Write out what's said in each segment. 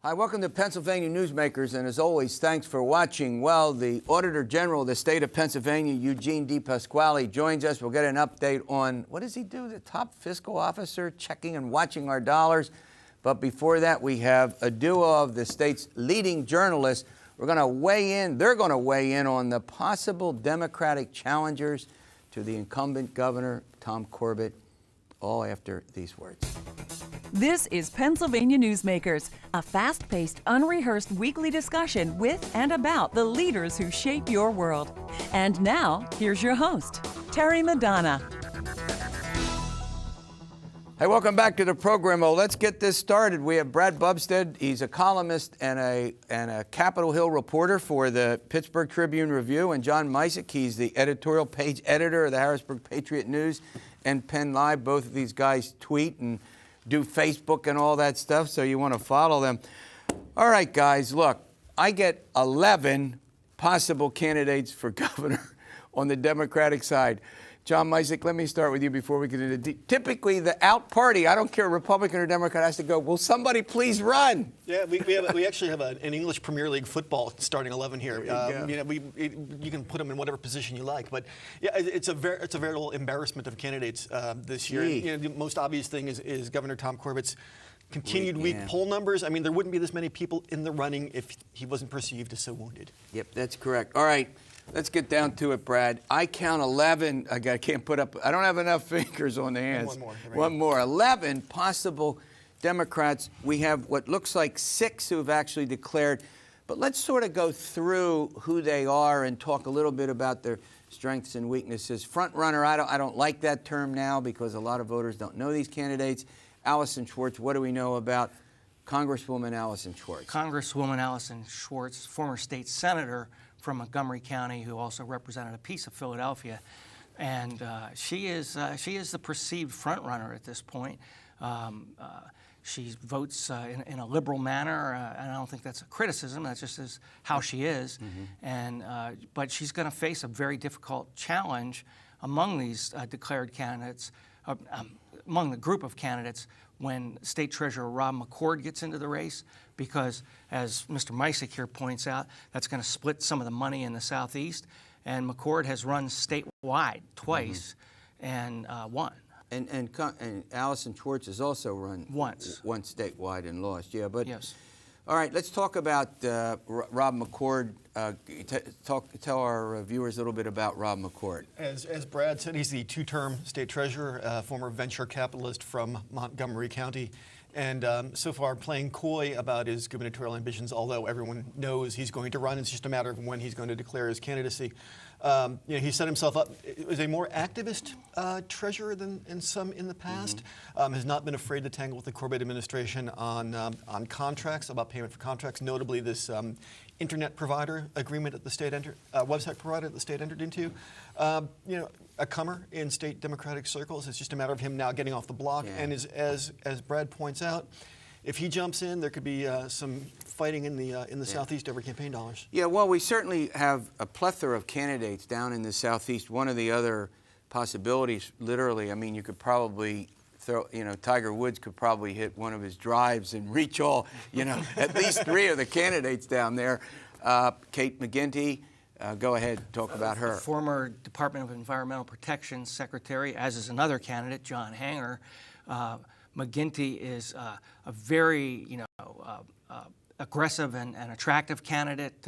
Hi, welcome to Pennsylvania Newsmakers, and as always, thanks for watching. Well, the Auditor General of the state of Pennsylvania, Eugene DePasquale, joins us. We'll get an update on, what does he do, the top fiscal officer, checking and watching our dollars. But before that, we have a duo of the state's leading journalists. We're going to weigh in, they're going to weigh in on the possible Democratic challengers to the incumbent governor, Tom Corbett, all after these words. This is Pennsylvania Newsmakers, a fast-paced, unrehearsed weekly discussion with and about the leaders who shape your world. And now, here's your host, Terry Madonna. Hey, welcome back to the program. Well, let's get this started. We have Brad Bumsted. He's a columnist and a Capitol Hill reporter for the Pittsburgh Tribune-Review, and John Micek. He's the editorial page editor of the Harrisburg Patriot News and PennLive. Both of these guys tweet and do Facebook and all that stuff, so you want to follow them. All right, guys, look, I get 11 possible candidates for governor on the Democratic side. John Micek, let me start with you before we get into typically the out party, I don't care Republican or Democrat, has to go, will somebody please run? Yeah, we actually have an English Premier League football starting 11 here. You can put them in whatever position you like, but yeah, it's a veritable embarrassment of candidates this year. You know, the most obvious thing is Governor Tom Corbett's continued weak poll numbers. I mean, there wouldn't be this many people in the running if he wasn't perceived as so wounded. Yep, that's correct. All right. Let's get down to it, Brad. I count 11. I can't put up. I don't have enough fingers on the hands. One more. 11 possible Democrats. We have what looks like 6 who have actually declared. But let's sort of go through who they are and talk a little bit about their strengths and weaknesses. Front runner. I don't like that term now because a lot of voters don't know these candidates. Allison Schwartz. What do we know about Congresswoman Allison Schwartz? Congresswoman Allison Schwartz, former state senator from Montgomery County, who also represented a piece of Philadelphia, and she is the perceived front runner at this point. She votes in a liberal manner, and I don't think that's a criticism. That just is how she is. And but she's going to face a very difficult challenge among these declared candidates, among the group of candidates, when State Treasurer Rob McCord gets into the race, because, as Mr. Micek here points out, that's going to split some of the money in the Southeast. And McCord has run statewide twice and won. And Allison Schwartz has also run once statewide and lost. Yeah, but yes. All right, let's talk about Rob McCord. Tell our viewers a little bit about Rob McCord. As Brad said, he's the two-term state treasurer, former venture capitalist from Montgomery County, and so far playing coy about his gubernatorial ambitions, although everyone knows he's going to run. It's just a matter of when he's going to declare his candidacy. He set himself up as a more activist treasurer than some in the past. Has not been afraid to tangle with the Corbett administration on contracts, about payment for contracts, notably this internet provider agreement at the state website provider that the state entered into. A comer in state Democratic circles. It's just a matter of him now getting off the block. Yeah. And as Brad points out, if he jumps in, there could be some fighting in the Southeast over campaign dollars. Yeah, well, we certainly have a plethora of candidates down in the Southeast. One of the other possibilities, literally, I mean, you could probably throw, Tiger Woods could probably hit one of his drives and reach all, at least 3 of the candidates down there. Kate McGinty, go ahead, talk about her. Former Department of Environmental Protection Secretary, as is another candidate, John Hanger. McGinty is a very, aggressive and attractive candidate.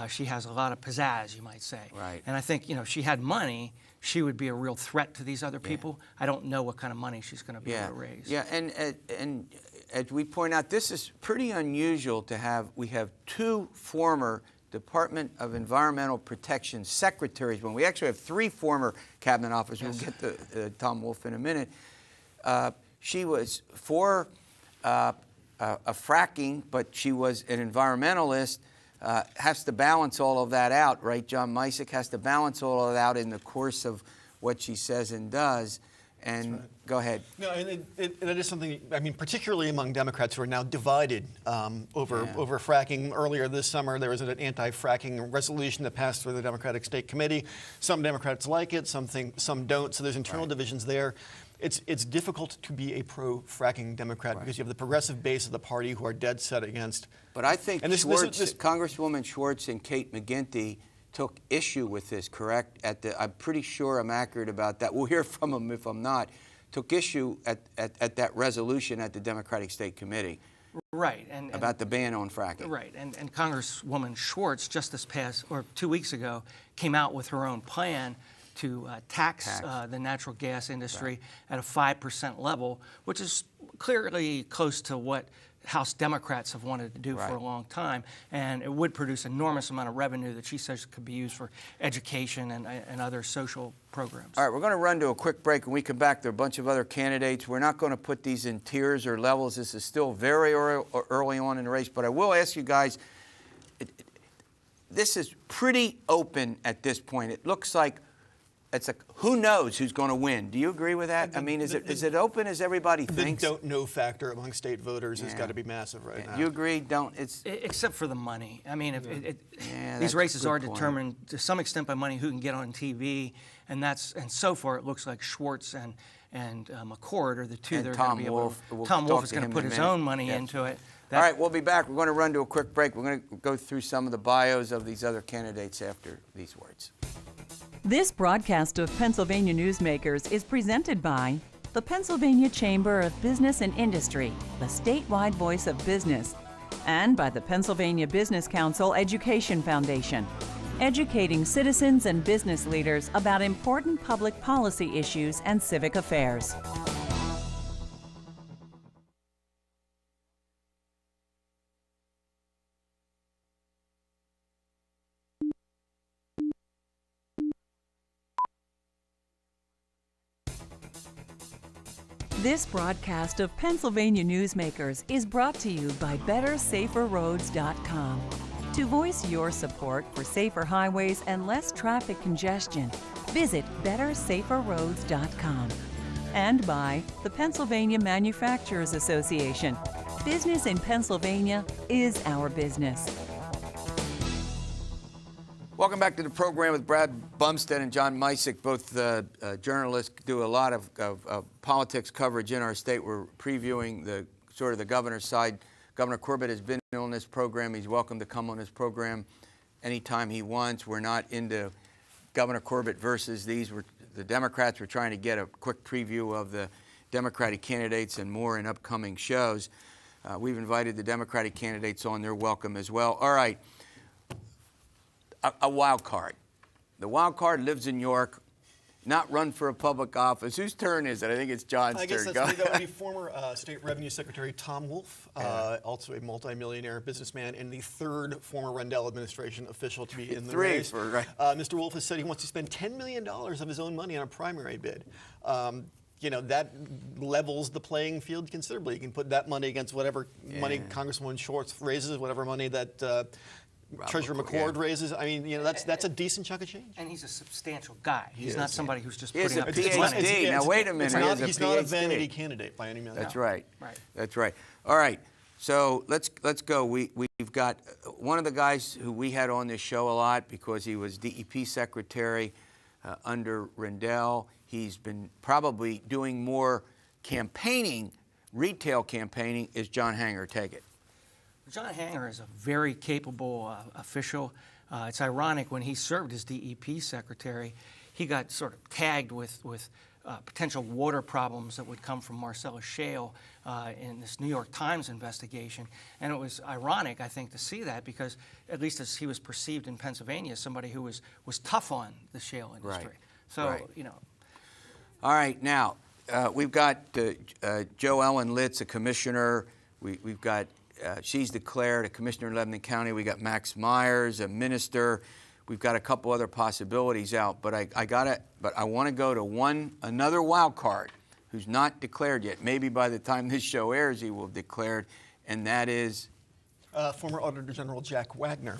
She has a lot of pizzazz, you might say. Right. And I think, if she had money, she would be a real threat to these other people. I don't know what kind of money she's going to be able to raise. Yeah, and as we point out, this is pretty unusual to have. We have 2 former Department of Environmental Protection secretaries. When we actually have 3 former cabinet officers. Yes. We'll get to Tom Wolf in a minute. She was for fracking, but she was an environmentalist. Has to balance all of that out, right? John Micek has to balance all of that out in the course of what she says and does. And right. Go ahead. No, and that is something, I mean, particularly among Democrats who are now divided over fracking. Earlier this summer, there was an anti-fracking resolution that passed through the Democratic State Committee. Some Democrats like it, some don't, so there's internal divisions there. it's difficult to be a pro-fracking Democrat because you have the progressive base of the party who are dead set against. But I think Congresswoman Schwartz and Kate McGinty took issue with this, correct? I'm pretty sure I'm accurate about that. We'll hear from them if I'm not. Took issue at that resolution at the Democratic State Committee. Right. About the ban on fracking. Right. And Congresswoman Schwartz just this past, or 2 weeks ago, came out with her own plan to tax the natural gas industry at a 5% level, which is clearly close to what House Democrats have wanted to do for a long time, and it would produce an enormous amount of revenue that she says could be used for education and other social programs. All right, we're going to run to a quick break. When we come back, there are a bunch of other candidates. We're not going to put these in tiers or levels. This is still very early on in the race, but I will ask you guys, this is pretty open at this point. It looks like who knows who's going to win? Do you agree with that? I mean, is it open as everybody thinks? The don't know factor among state voters has got to be massive right now. You agree? Except for the money. I mean, these races are determined to some extent by money, who can get on TV, and so far it looks like Schwartz and McCord are the two that are going to be able to. Tom Wolf is going to put his own money into it. All right, we'll be back. We're going to run to a quick break. We're going to go through some of the bios of these other candidates after these words. This broadcast of Pennsylvania Newsmakers is presented by the Pennsylvania Chamber of Business and Industry, the statewide voice of business, and by the Pennsylvania Business Council Education Foundation, educating citizens and business leaders about important public policy issues and civic affairs. This broadcast of Pennsylvania Newsmakers is brought to you by BetterSaferRoads.com. To voice your support for safer highways and less traffic congestion, visit BetterSaferRoads.com. And by the Pennsylvania Manufacturers Association. Business in Pennsylvania is our business. Welcome back to the program with Brad Bumsted and John Micek, both journalists, do a lot of politics coverage in our state. We're previewing the governor's side. Governor Corbett has been on this program. He's welcome to come on this program anytime he wants. We're not into Governor Corbett versus the Democrats. We're trying to get a quick preview of the Democratic candidates and more in upcoming shows. We've invited the Democratic candidates on. They're welcome as well. All right. A wild card. The wild card lives in York, not run for a public office. Whose turn is it? I think it's John's turn. I guess that would be former State Revenue Secretary Tom Wolf, also a multimillionaire businessman and the third former Rendell administration official to be in the race. Mr. Wolf has said he wants to spend $10 million of his own money on a primary bid. That levels the playing field considerably. You can put that money against whatever money Congresswoman Schwartz raises, whatever money that Treasurer McCord raises. I mean, that's a decent chunk of change. And he's a substantial guy. He's not somebody who's just putting up his money. Now wait a minute. He's not a vanity candidate by any means. That's right. That's right. All right. So let's go. We've got one of the guys who we had on this show a lot because he was DEP secretary under Rendell. He's been probably doing more campaigning, retail campaigning. Is John Hanger. Take it. John Hanger is a very capable official. It's ironic, when he served as DEP secretary, he got sort of tagged with potential water problems that would come from Marcellus Shale in this New York Times investigation. And it was ironic, I think, to see that because, at least as he was perceived in Pennsylvania, somebody who was tough on the shale industry. All right, now, we've got Jo Ellen Litz, a commissioner. We've got she's declared a commissioner in Lebanon County. We got Max Myers, a minister. We've got a couple other possibilities out, but I want to go to another wild card who's not declared yet. Maybe by the time this show airs, he will have declared, and that is former Auditor General Jack Wagner,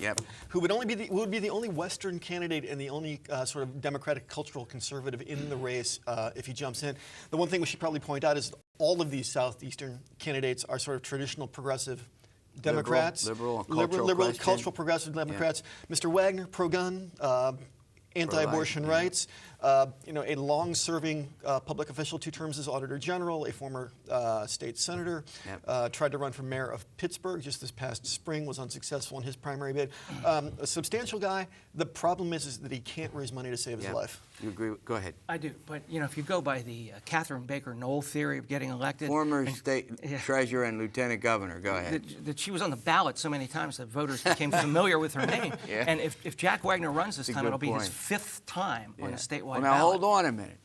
who would be the only Western candidate and the only sort of Democratic cultural conservative in the race if he jumps in. The one thing we should probably point out is all of these Southeastern candidates are sort of traditional progressive Democrats, liberal, cultural progressive Democrats. Yeah. Mr. Wagner, pro-gun. anti-abortion rights. You know, a long-serving public official, 2 terms as Auditor General, a former state senator, tried to run for mayor of Pittsburgh just this past spring, was unsuccessful in his primary bid. A substantial guy. The problem is that he can't raise money to save his life. You agree? Go ahead. I do, but you know, if you go by the Catherine Baker Knoll theory of getting elected, Former state treasurer and lieutenant governor. Go ahead. That she was on the ballot so many times that voters became familiar with her name. And if Jack Wagner runs this time, it'll be his 5th time on the statewide Well, now ballot. hold on a minute.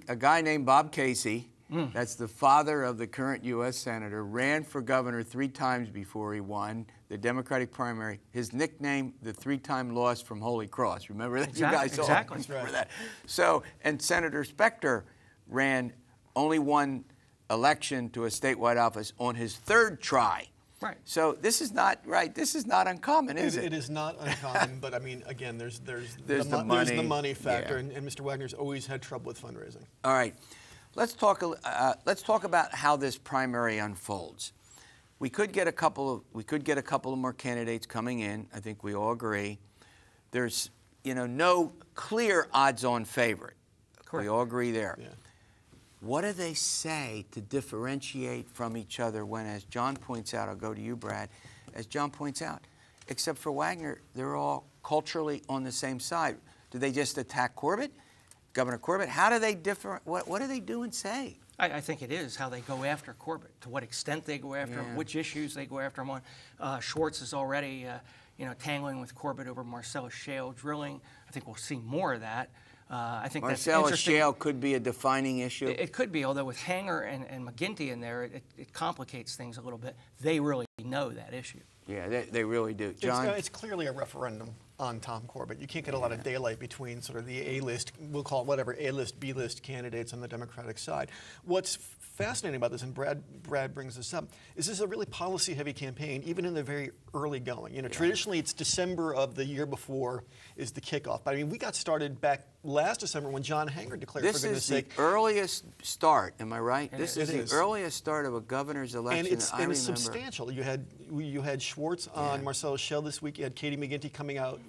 A guy named Bob Casey, that's the father of the current U.S. senator, ran for governor 3 times before he won the Democratic primary. His nickname, the 3-time loss from Holy Cross. Remember that? Exactly, You guys all exactly. remember that. So, and Senator Specter ran only one election to a statewide office on his 3rd try. Right. So this is not right. This is not uncommon, is it? It is not uncommon, but I mean, again, there's the money factor, and Mr. Wagner's always had trouble with fundraising. All right, let's talk about how this primary unfolds. We could get a couple of more candidates coming in. I think we all agree. There's no clear odds-on favorite. Correct. We all agree there. Yeah. What do they say to differentiate from each other when, as John points out, I'll go to you, Brad, as John points out, except for Wagner, they're all culturally on the same side. Do they just attack Corbett, Governor Corbett? How do they differ? What do they do and say? I think it is how they go after Corbett, to what extent they go after him, which issues they go after him on. Schwartz is already, tangling with Corbett over Marcellus Shale drilling. I think we'll see more of that. I think Marcellus Shale could be a defining issue. It could be, although with Hanger and McGinty in there, it complicates things a little bit. They really know that issue. Yeah, they really do. John? It's clearly a referendum on Tom Corbett. You can't get a lot of daylight between sort of the A-list, we'll call it whatever, A-list, B-list candidates on the Democratic side. What's fascinating about this, and Brad brings this up, is this is a really policy-heavy campaign, even in the very early going. Traditionally it's December of the year before is the kickoff. But I mean, we got started back last December when John Hanger declared, for goodness sake. This is the earliest start, am I right? This is the earliest start of a governor's election and I remember. It's substantial. You had Schwartz on Marcellus Shale this week. You had Katie McGinty coming out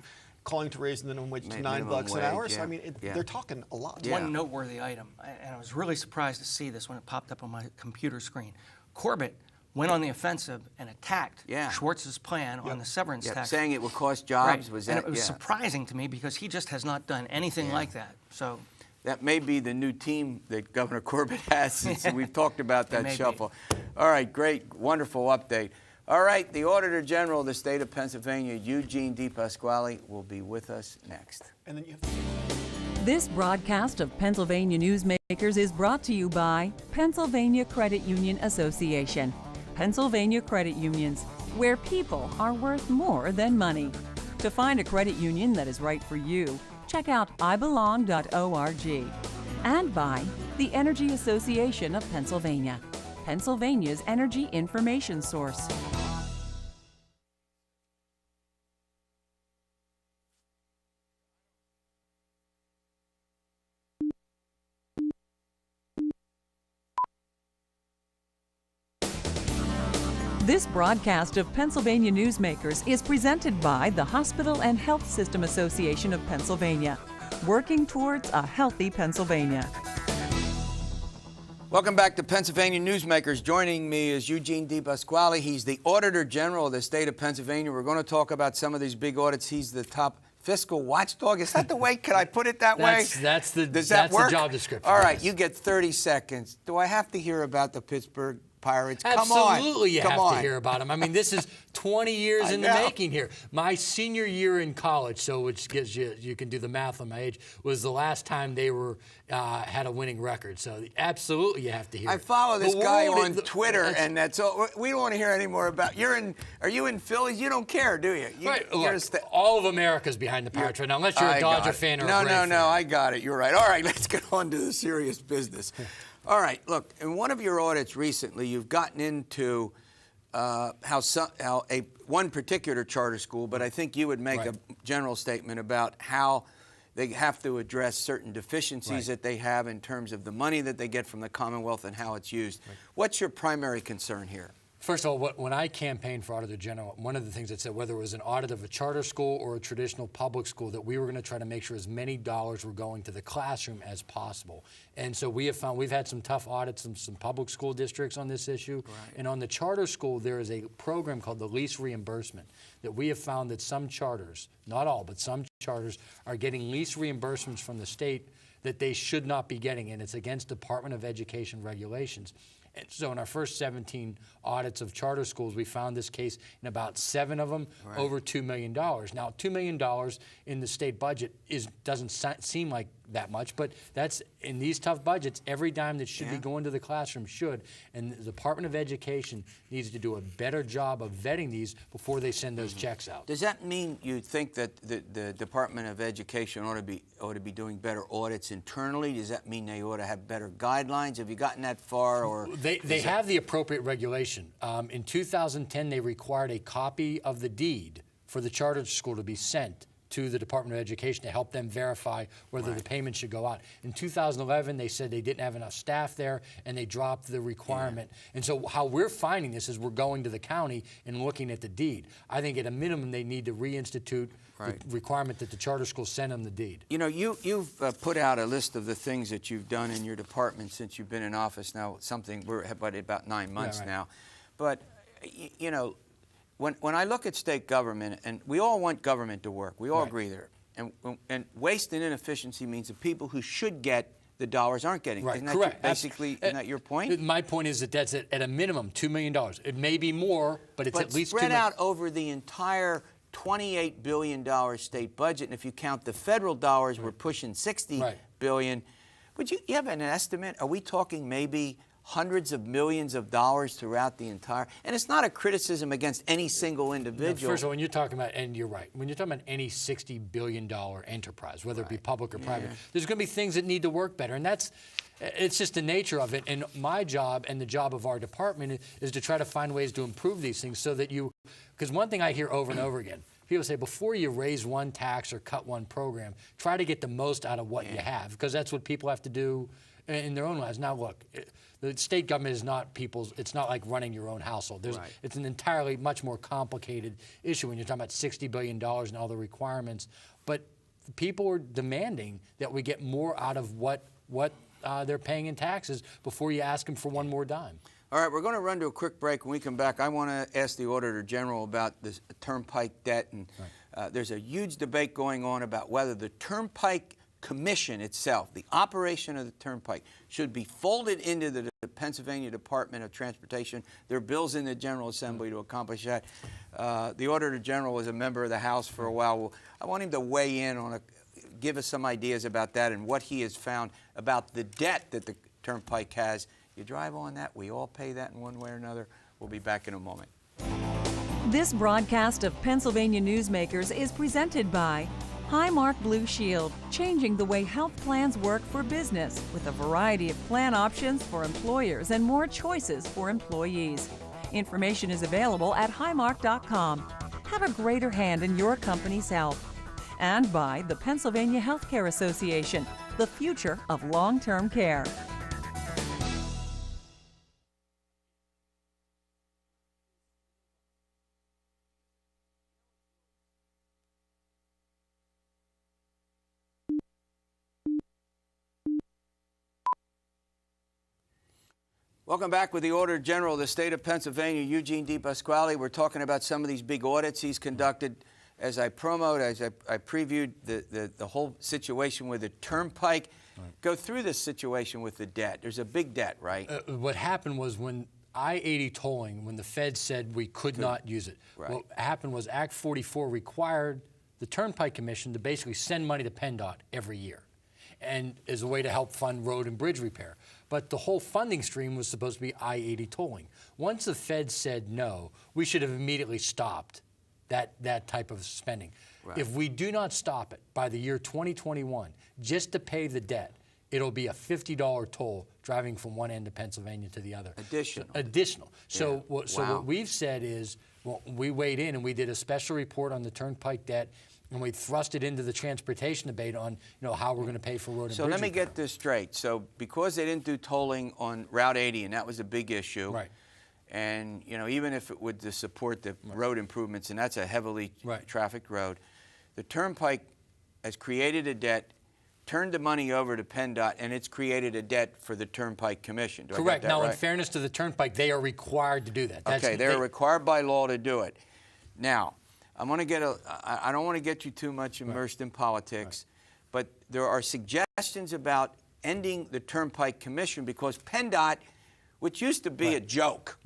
calling to raise the minimum wage to $9 an hour. So I mean, they're talking a lot. One noteworthy item, and I was really surprised to see this when it popped up on my computer screen. Corbett went on the offensive and attacked Schwartz's plan on the severance tax. Saying it would cost jobs. Right. Was that? And it was surprising to me because he just has not done anything like that. So that may be the new team that Governor Corbett has since we've talked about that shuffle. All right, great, wonderful update. All right, the Auditor General of the state of Pennsylvania, Eugene DePasquale, will be with us next. And then you This broadcast of Pennsylvania Newsmakers is brought to you by Pennsylvania Credit Union Association. Pennsylvania Credit Unions, where people are worth more than money. To find a credit union that is right for you, check out ibelong.org. And by the Energy Association of Pennsylvania, Pennsylvania's energy information source. This broadcast of Pennsylvania Newsmakers is presented by the Hospital and Health System Association of Pennsylvania, working towards a healthy Pennsylvania. Welcome back to Pennsylvania Newsmakers. Joining me is Eugene DePasquale. He's the Auditor General of the state of Pennsylvania. We're going to talk about some of these big audits. He's the top fiscal watchdog. Is that the way? Can I put it that way? That's the job description. All right, you get 30 seconds. Do I have to hear about the Pittsburgh Pirates? Come on. Absolutely, you have to hear about them. I mean, this is 20 years in the making here. My senior year in college, so which gives you can do the math on my age, was the last time they were had a winning record. So absolutely, you have to hear. I follow this guy on Twitter, and that's all. We don't want to hear any more about. Are you in Phillies? You don't care, do you? Right. Look, all of America's behind the Pirates right now, unless you're a Dodger fan or a Braves fan. No, I got it. You're right. All right, let's get on to the serious business. All right, look, in one of your audits recently, you've gotten into one particular charter school, but I think you would make a general statement about how they have to address certain deficiencies that they have in terms of the money that they get from the Commonwealth and how it's used. What's your primary concern here? First of all, when I campaigned for Auditor General, one of the things that said whether it was an audit of a charter school or a traditional public school, that we were going to try to make sure as many dollars were going to the classroom as possible. And so we have found we've had some tough audits in some public school districts on this issue. Right. And on the charter school, there is a program called the lease reimbursement that we have found that some charters, not all, but some charters are getting lease reimbursements from the state that they should not be getting, and it's against Department of Education regulations. And so in our first 17 audits of charter schools, we found this case in about 7 of them, over $2 million. Now, $2 million in the state budget doesn't seem like that much, but that's in these tough budgets, every dime that should be going to the classroom should. And the Department of Education needs to do a better job of vetting these before they send those checks out. Does that mean you think that the Department of Education ought to be doing better audits internally? Does that mean they ought to have better guidelines? Have you gotten that far? Or they have the appropriate regulation. In 2010, they required a copy of the deed for the charter school to be sent to the Department of Education to help them verify whether the payment should go out. In 2011, they said they didn't have enough staff there, and they dropped the requirement. And so how we're finding this is we're going to the county and looking at the deed. I think at a minimum they need to reinstitute the requirement that the charter school send them the deed. You know, you've put out a list of the things that you've done in your department since you've been in office now. We're about 9 months now. But, you know, when I look at state government, and we all want government to work, we all agree there, and waste and inefficiency means the people who should get the dollars aren't getting. Right, isn't that correct. Basically, isn't that your point? My point is that that's at a minimum $2 million. It may be more, but it's at least $2 million. Spread out over the entire $28 billion state budget, and if you count the federal dollars, we're pushing $60 billion. Would you have an estimate? Are we talking maybe hundreds of millions of dollars throughout the entire, and it's not a criticism against any single individual. No, first of all, when you're talking about, and you're right, when you're talking about any $60 billion enterprise, whether it be public or private, there's going to be things that need to work better, and it's just the nature of it. And my job and the job of our department is to try to find ways to improve these things so that because one thing I hear over and over again, people say before you raise one tax or cut one program, try to get the most out of what you have, because that's what people have to do in their own lives. Now look, the state government is not it's not like running your own household. It's an entirely much more complicated issue when you're talking about $60 billion and all the requirements. But people are demanding that we get more out of what they're paying in taxes before you ask them for one more dime. All right, we're going to run to a quick break. When we come back, I want to ask the Auditor General about this Turnpike debt. And there's a huge debate going on about whether the Turnpike Commission itself, the operation of the Turnpike, should be folded into the Pennsylvania Department of Transportation. There are bills in the General Assembly to accomplish that. The Auditor General was a member of the House for a while. Well, I want him to weigh in on give us some ideas about that and what he has found about the debt that the Turnpike has. You drive on that, we all pay that in one way or another. We'll be back in a moment. This broadcast of Pennsylvania Newsmakers is presented by Highmark Blue Shield, changing the way health plans work for business with a variety of plan options for employers and more choices for employees. Information is available at highmark.com. Have a greater hand in your company's health. And by the Pennsylvania Healthcare Association, the future of long-term care. Welcome back with the Auditor General of the state of Pennsylvania, Eugene DePasquale. We're talking about some of these big audits he's conducted. As I previewed the whole situation with the Turnpike. Go through this situation with the debt. There's a big debt, right? What happened was when I-80 tolling, when the Fed said we could not use it, what happened was Act 44 required the Turnpike Commission to basically send money to PennDOT every year, and as a way to help fund road and bridge repair. But the whole funding stream was supposed to be I-80 tolling. Once the Fed said no, we should have immediately stopped that type of spending. If we do not stop it by the year 2021, just to pay the debt, it'll be a $50 toll driving from one end of Pennsylvania to the other. Additional. So what we've said is, we weighed in and we did a special report on the Turnpike debt, and we thrust it into the transportation debate on how we're going to pay for road and bridge. So let me get this straight. So because they didn't do tolling on Route 80, and that was a big issue, and even if it would to support the road improvements, and that's a heavily trafficked road, the Turnpike has created a debt, turned the money over to PennDOT, and it's created a debt for the Turnpike Commission. Do Correct. I get that Now, right? In fairness to the Turnpike, they are required to do that. Okay, they're required by law to do it. Now, I don't want to get you too much immersed in politics, but there are suggestions about ending the Turnpike Commission because PennDOT, which used to be a joke,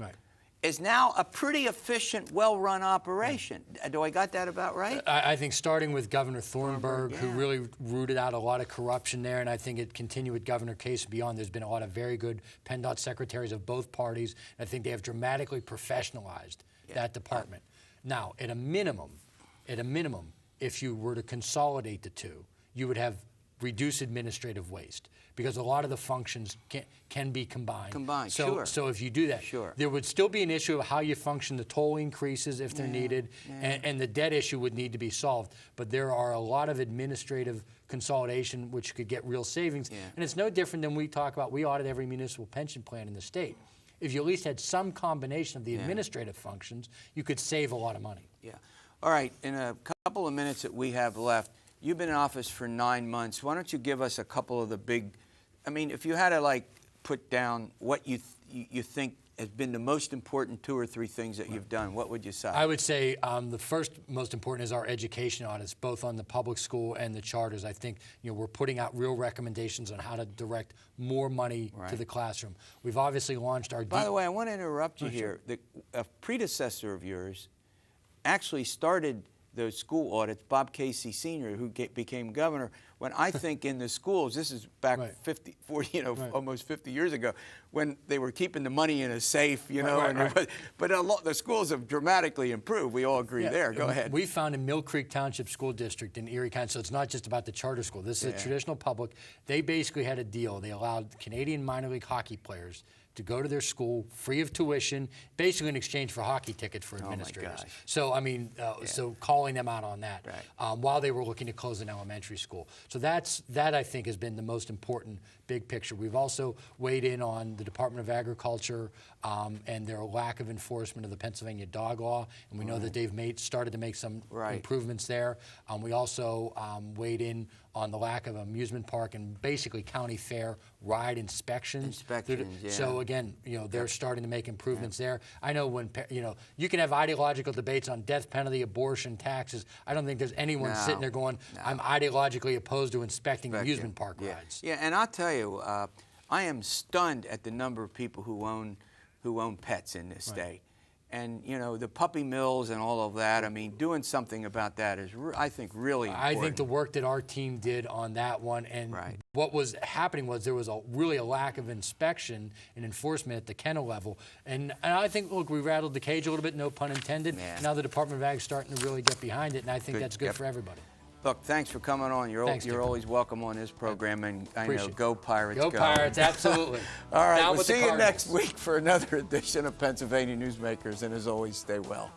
is now a pretty efficient, well-run operation. Do I got that about right? I think starting with Governor Thornburg, who really rooted out a lot of corruption there, and I think it continued with Governor Case and beyond. There's been a lot of very good PennDOT secretaries of both parties, and I think they have dramatically professionalized that department. Now, at a minimum, if you were to consolidate the two, you would have reduced administrative waste because a lot of the functions can be combined. So if you do that, there would still be an issue of how you function, the toll increases if they're needed, and the debt issue would need to be solved. But there are a lot of administrative consolidation which could get real savings. And it's no different than we talk about. We audit every municipal pension plan in the state. If you at least had some combination of the administrative functions, you could save a lot of money. All right, in a couple of minutes that we have left, you've been in office for 9 months. Why don't you give us a couple of the big, if you had to put down what you think has been the most important 2 or 3 things that you've done, what would you say? I would say the first most important is our education audits, both on the public school and the charters. I think we're putting out real recommendations on how to direct more money to the classroom. We've obviously launched our... By the way, I want to interrupt you here. A predecessor of yours actually started those school audits, Bob Casey Sr., who became governor, when I think in the schools, this is back 50, 40, almost 50 years ago, when they were keeping the money in a safe, but the schools have dramatically improved. We all agree there. Go ahead. We found in Mill Creek Township School District in Erie County, so it's not just about the charter school. This is a traditional public. They basically had a deal. They allowed Canadian minor league hockey players to go to their school free of tuition, basically in exchange for hockey tickets for administrators. So, so calling them out on that while they were looking to close an elementary school. So that I think has been the most important big picture. We've also weighed in on the Department of Agriculture and their lack of enforcement of the Pennsylvania dog law, and we know that they've started to make some improvements there. We also weighed in on the lack of amusement park and basically county fair ride inspections. So again, they're starting to make improvements there. I know when you can have ideological debates on death penalty, abortion, taxes. I don't think there's anyone sitting there going, I'm ideologically opposed to inspecting amusement park rides. Yeah, and I'll tell you, I am stunned at the number of people who own pets in this state. And, the puppy mills and all of that, doing something about that is, I think, really important. I think the work that our team did on that one, and what was happening was there was really a lack of inspection and enforcement at the kennel level. And I think, look, we rattled the cage a little bit, no pun intended. Now the Department of Ag is starting to really get behind it, and I think that's good for everybody. Look, thanks for coming on. You're always welcome on this program, and I know, go Pirates, go. Go Pirates, absolutely. All right, we'll see you next week for another edition of Pennsylvania Newsmakers, and as always, stay well.